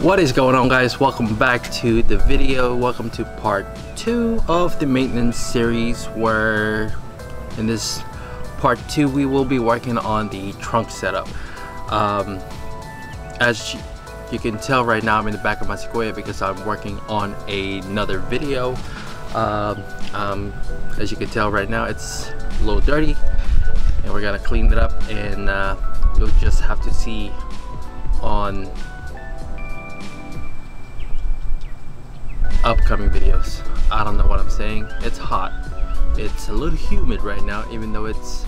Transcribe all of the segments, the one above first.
What is going on, guys? Welcome back to the video. Welcome to part 2 of the maintenance series, where in this part 2 we will be working on the trunk setup. As you can tell right now, I'm in the back of my Sequoia because I'm working on another video. As you can tell right now, it's a little dirty and we're gonna clean it up, and you'll just have to see on upcoming videos. I don't know what I'm saying. It's hot. It's a little humid right now, even though it's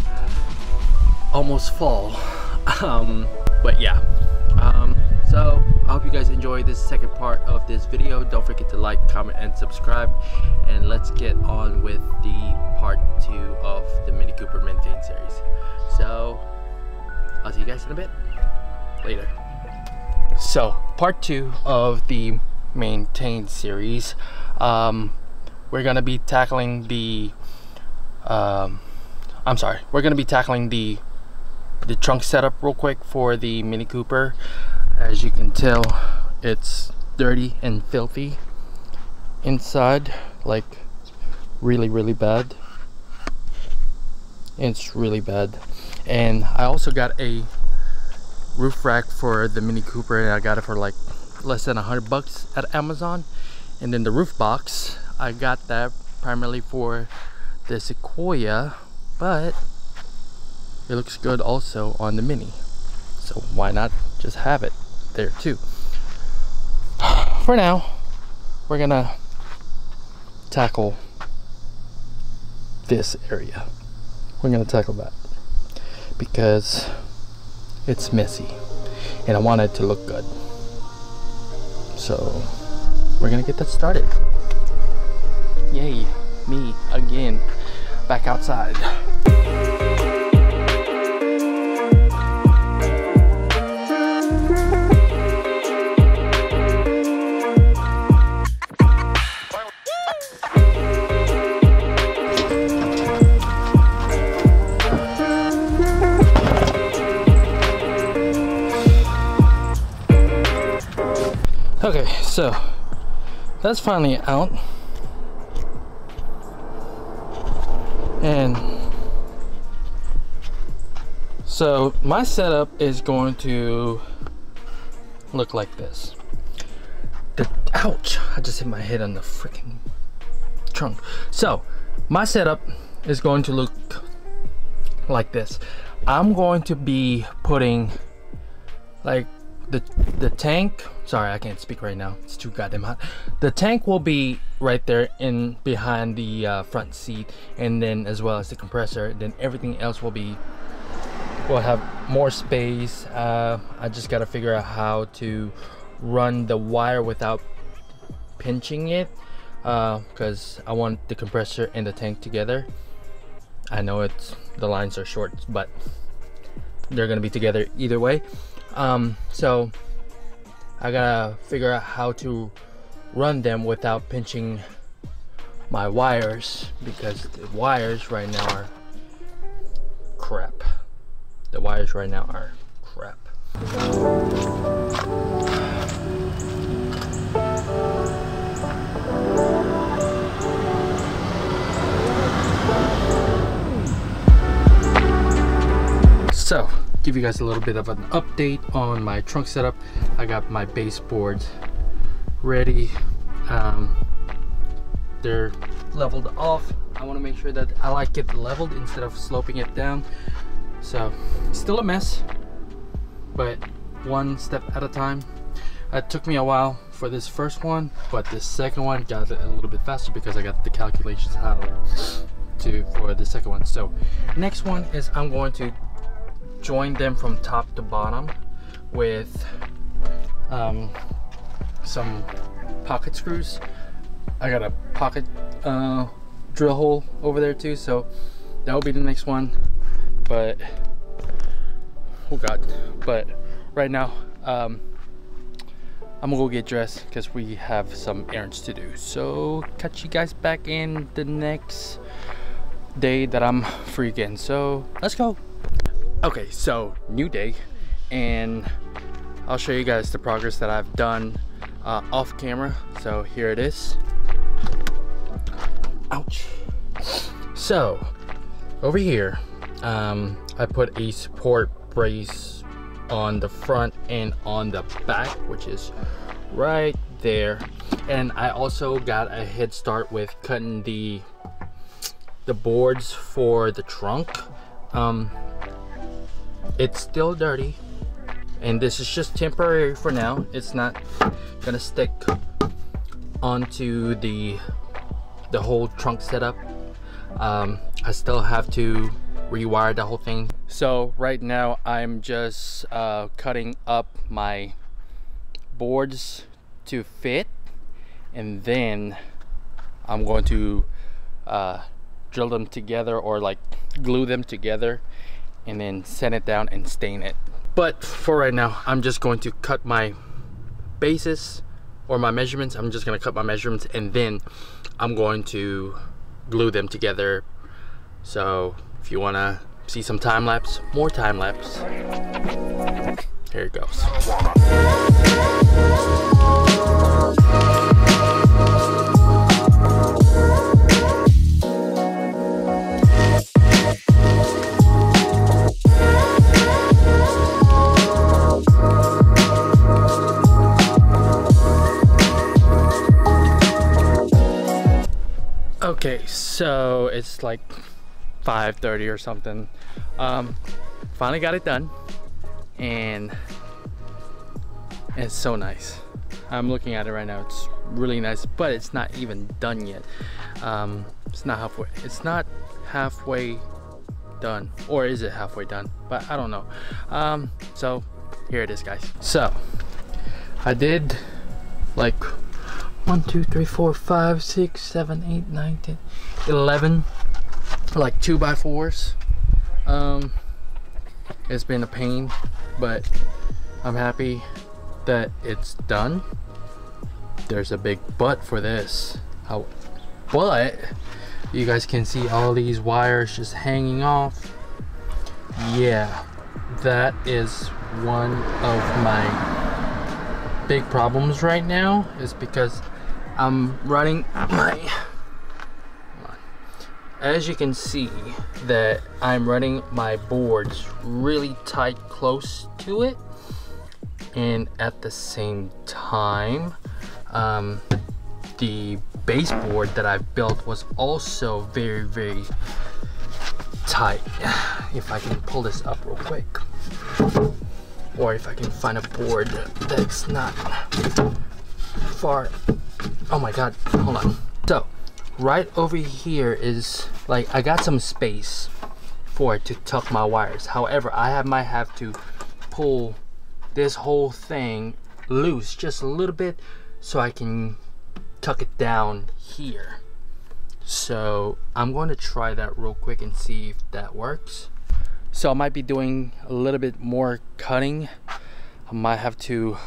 almost fall. But yeah. So I hope you guys enjoy this second part of this video. Don't forget to like, comment, and subscribe. And let's get on with the part 2 of the Mini Cooper Maintain series. So I'll see you guys in a bit. Later. So part 2 of the Maintain series, we're gonna be tackling the we're gonna be tackling the trunk setup real quick for the Mini Cooper. As you can tell, it's dirty and filthy inside, like really bad. It's really bad. And I also got a roof rack for the Mini Cooper, and I got it for like less than $100 at Amazon. And then the roof box, I got that primarily for the Sequoia, but it looks good also on the Mini, so why not just have it there too. For now, we're gonna tackle this area. We're gonna tackle that because it's messy and I want it to look good. So we're gonna get that started. Yay, me again, back outside. Okay, so that's finally out, and so my setup is going to look like this. Ouch, I just hit my head on the freaking trunk. So my setup is going to look like this. I'm going to be putting like the tank, sorry, I can't speak right now, it's too goddamn hot. The tank will be right there in behind the front seat, and then as well as the compressor. Then everything else will have more space. I just gotta figure out how to run the wire without pinching it, because I want the compressor and the tank together. I know the lines are short, but they're gonna be together either way. So I gotta figure out how to run them without pinching my wires, because the wires right now are crap. The wires right now are crap. So, give you guys a little bit of an update on my trunk setup. I got my baseboards ready. They're leveled off. I want to make sure that I like it leveled instead of sloping it down. So still a mess, but one step at a time. It took me a while for this first one, but this second one got it a little bit faster because I got the calculations how to for the second one. So next one is I'm going to join them from top to bottom with some pocket screws. I got a pocket drill hole over there too, so that will be the next one. But oh god, but right now I'm gonna go get dressed because we have some errands to do. So catch you guys back in the next day that I'm free again. So let's go. Okay, so new day, and I'll show you guys the progress that I've done off camera, so here it is. Ouch. So over here, I put a support brace on the front and on the back, which is right there. And I also got a head start with cutting the boards for the trunk. It's still dirty, and this is just temporary for now. It's not gonna stick onto the whole trunk setup. I still have to rewire the whole thing. So right now I'm just cutting up my boards to fit, and then I'm going to drill them together, or like glue them together, and then sand it down and stain it. But for right now, I'm just going to cut my bases or my measurements. I'm just gonna cut my measurements, and then I'm going to glue them together. So if you wanna see some time lapse, more time lapse, here it goes. Okay, so it's like 5:30 or something. Finally got it done, and it's so nice. I'm looking at it right now. It's really nice, but it's not even done yet. It's not halfway. It's not halfway done, or is it halfway done? But I don't know. So here it is, guys. So I did like 1, 2, 3, 4, 5, 6, 7, 8, 9, 10, 11 like 2x4s. It's been a pain, but I'm happy that it's done. There's a big but for this. But you guys can see all these wires just hanging off. Yeah, that is one of my big problems right now, is because I'm running my, as you can see that I'm running my boards really tight close to it, and at the same time the baseboard that I built was also very, very tight. If I can pull this up real quick, or if I can find a board that's not far. Oh my god, hold on. So right over here is like, I got some space for it to tuck my wires. However, I might have to pull this whole thing loose just a little bit so I can tuck it down here. So I'm going to try that real quick and see if that works. So I might be doing a little bit more cutting. I might have to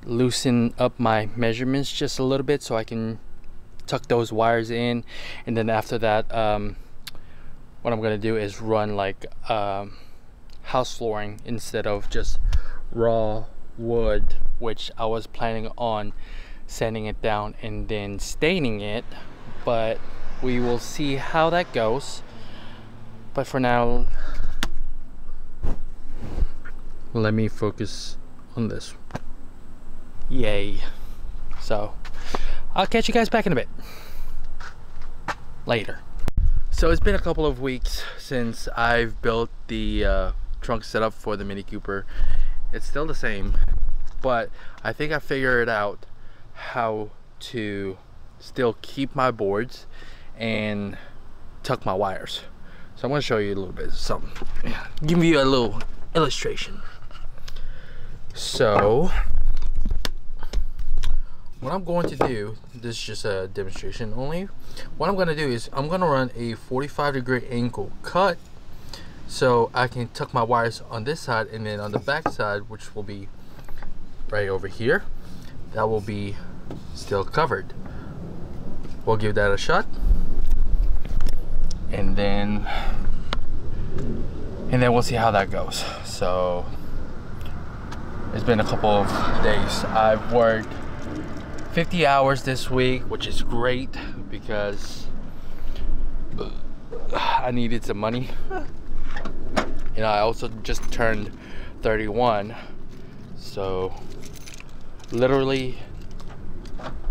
loosen up my measurements just a little bit so I can tuck those wires in, and then after that what I'm gonna do is run like house flooring instead of just raw wood, which I was planning on sanding it down and then staining it, but we will see how that goes. But for now, let me focus on this. Yay. So I'll catch you guys back in a bit later. So it's been a couple of weeks since I've built the trunk setup for the Mini Cooper. It's still the same, but I think I figured out how to still keep my boards and tuck my wires. So I'm going to show you a little bit of something, give you a little illustration. So what I'm going to do, this is just a demonstration only. What I'm going to do is I'm going to run a 45-degree angle cut so I can tuck my wires on this side, and then on the back side, which will be right over here, that will be still covered. We'll give that a shot, and then we'll see how that goes. So It's been a couple of days. I've worked 50 hours this week, which is great because I needed some money. You know, I also just turned 31, so literally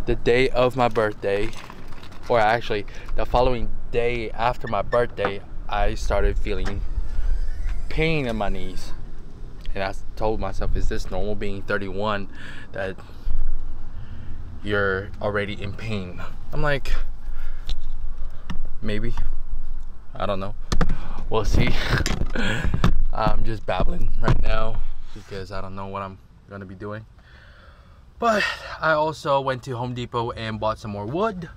the day of my birthday, or actually the following day after my birthday, I started feeling pain in my knees. And I told myself, is this normal being 31 that you're already in pain? I'm like, maybe, I don't know, we'll see. I'm just babbling right now because I don't know what I'm gonna be doing. But I also went to Home Depot and bought some more wood,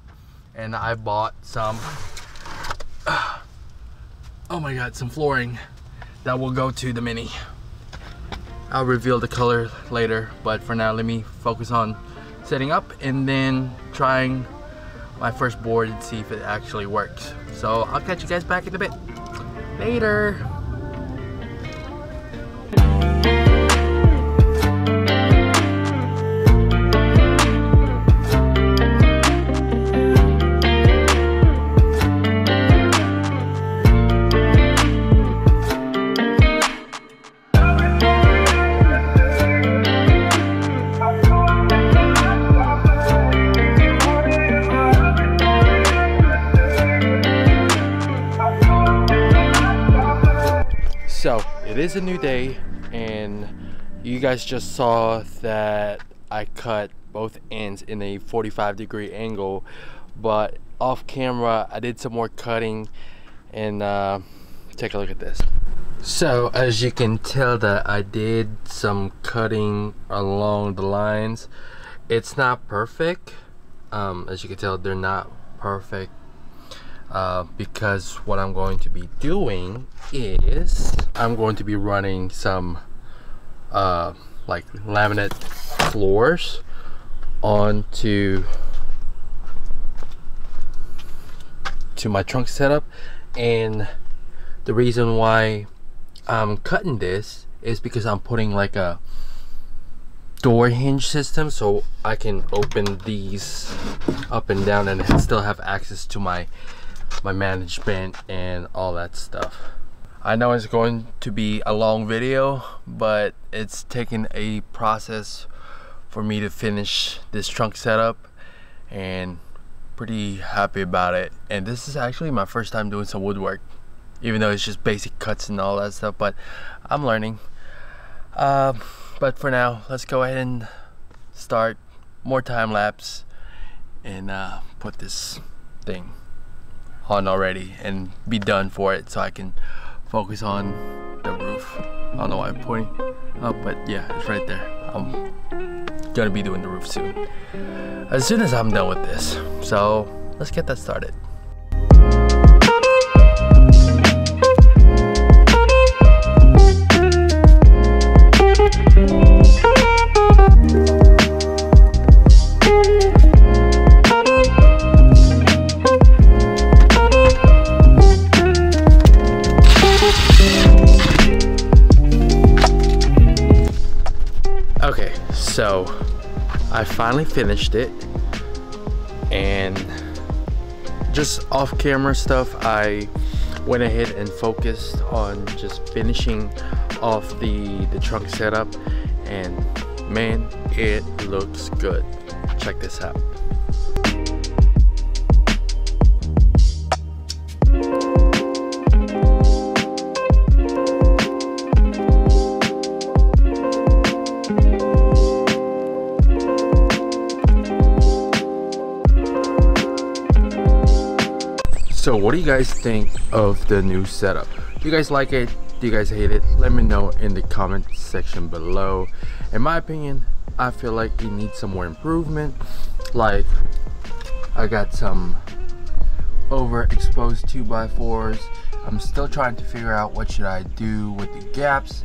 and I bought some oh my god, some flooring that will go to the Mini. I'll reveal the color later, but for now let me focus on setting up and then trying my first board and see if it actually works. So I'll catch you guys back in a bit. Later. So it is a new day, and you guys just saw that I cut both ends in a 45-degree angle, but off camera I did some more cutting, and take a look at this. So as you can tell that I did some cutting along the lines. It's not perfect. As you can tell, they're not perfect. Because what I'm going to be doing is I'm going to be running some like laminate floors onto my trunk setup. And the reason why I'm cutting this is because I'm putting like a door hinge system, so I can open these up and down and still have access to my management and all that stuff. I know it's going to be a long video, but it's taken a process for me to finish this trunk setup, and pretty happy about it. And this is actually my first time doing some woodwork, even though it's just basic cuts and all that stuff, but I'm learning. But for now, let's go ahead and start more time lapse and put this thing on already and be done for it, so I can focus on the roof. I don't know why I'm pointing up, but yeah, it's right there. I'm gonna be doing the roof soon, as soon as I'm done with this. So let's get that started. Okay, so I finally finished it, and just off camera stuff, I went ahead and focused on just finishing off the trunk setup, and man, it looks good. Check this out. So what do you guys think of the new setup? Do you guys like it? Do you guys hate it? Let me know in the comment section below. In my opinion, I feel like it needs some more improvement. Like, I got some overexposed 2x4s. I'm still trying to figure out what should I do with the gaps.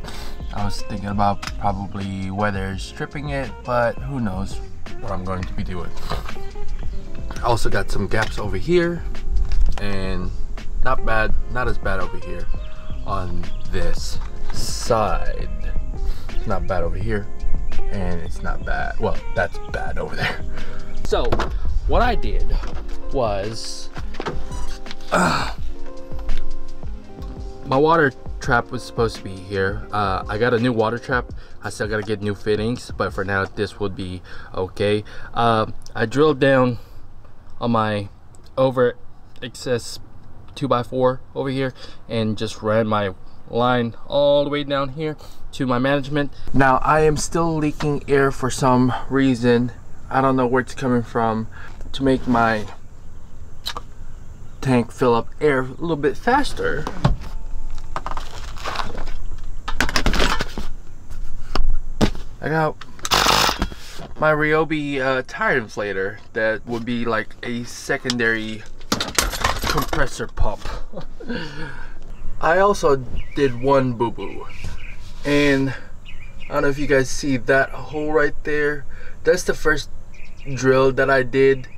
I was thinking about probably whether stripping it, but who knows what I'm going to be doing. I also got some gaps over here, and not as bad over here on this side. Not bad over here. and it's not bad. Well, that's bad over there. So what I did was my water trap was supposed to be here. I got a new water trap. I still gotta get new fittings, but for now this would be okay. I drilled down on my over excess 2x4 over here and just ran my line all the way down here to my management. Now I am still leaking air for some reason. I don't know where it's coming from. To make my tank fill up air a little bit faster, I got my Ryobi tire inflator that would be like a secondary compressor pump. I also did one boo-boo, and I don't know if you guys see that hole right there. That's the first drill that I did,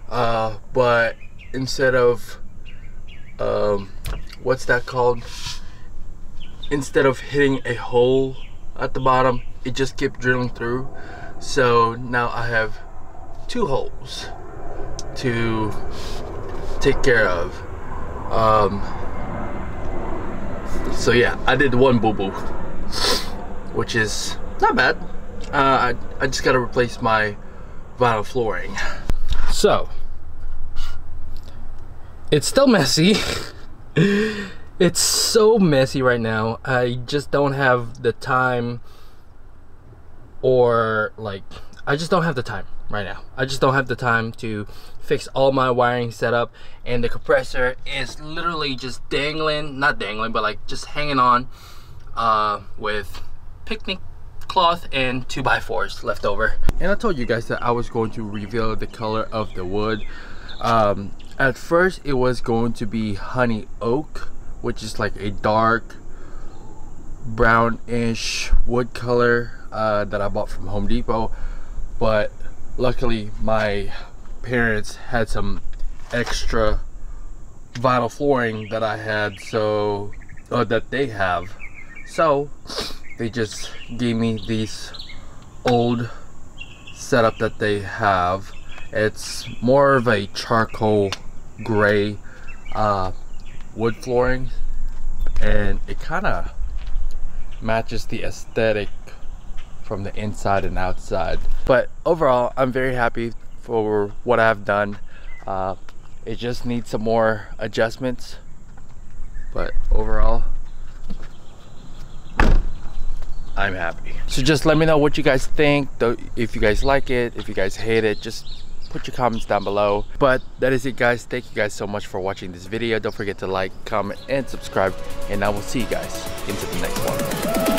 but instead of what's that called? Instead of hitting a hole at the bottom, it just kept drilling through. So now I have 2 holes to take care of. So yeah, I did one boo-boo, which is not bad. I just gotta replace my vinyl flooring. So it's still messy. It's so messy right now. I just don't have the time, or like, I just don't have the time right now. I just don't have the time to fix all my wiring setup, and the compressor is literally just dangling, not dangling, but like just hanging on with picnic cloth and 2x4s left over. And I told you guys that I was going to reveal the color of the wood. At first it was going to be honey oak, which is like a dark brownish wood color that I bought from Home Depot, but luckily my parents had some extra vinyl flooring that I had, so that they have, so they just gave me these old setup that they have. It's more of a charcoal gray wood flooring, and it kind of matches the aesthetic from the inside and outside. But overall, I'm very happy for what I've done. It just needs some more adjustments, but overall I'm happy. So just let me know what you guys think, if you guys like it, if you guys hate it, just put your comments down below. But that is it, guys. Thank you guys so much for watching this video. Don't forget to like, comment, and subscribe, and I will see you guys into the next one.